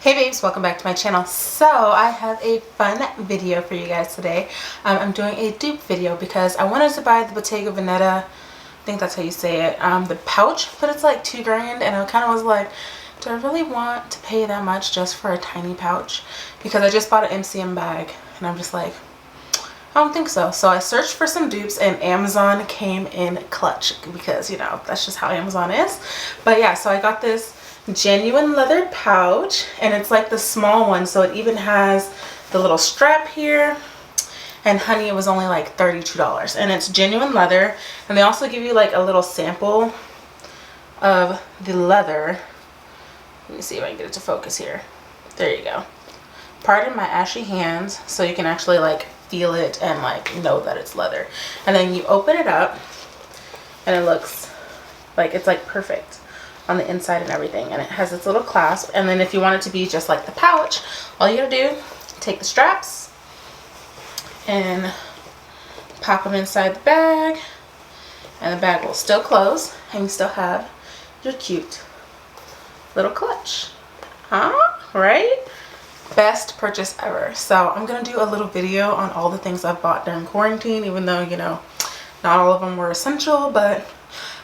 Hey babes, welcome back to my channel. So I have a fun video for you guys today. I'm doing a dupe video because I wanted to buy the Bottega Veneta, I think that's how you say it, the pouch, but it's like $2 grand, and I kind of was like, do I really want to pay that much just for a tiny pouch? Because I just bought an MCM bag and I'm just like, I don't think so. So I searched for some dupes and Amazon came in clutch because, you know, that's just how Amazon is. But yeah, so I got this genuine leather pouch, and it's like the small one, so it even has the little strap here. And honey, it was only like $32, and it's genuine leather. And they also give you like a little sample of the leather. Let me see if I can get it to focus here. There you go. Pardon my ashy hands, so you can actually like feel it and like know that it's leather. And then you open it up and it looks like it's like perfect on the inside and everything, and it has its little clasp. And then if you want it to be just like the pouch, all you gotta do, take the straps and pop them inside the bag, and the bag will still close and you still have your cute little clutch. Right? Best purchase ever. So I'm gonna do a little video on all the things I've bought during quarantine, even though, you know, not all of them were essential, but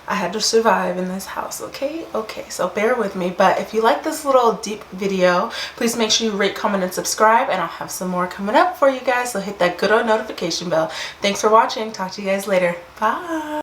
I had to survive in this house. Okay, so bear with me. But if you like this little deep video, please make sure you rate, comment, and subscribe, and I'll have some more coming up for you guys, so hit that good old notification bell. Thanks for watching. Talk to you guys later. Bye.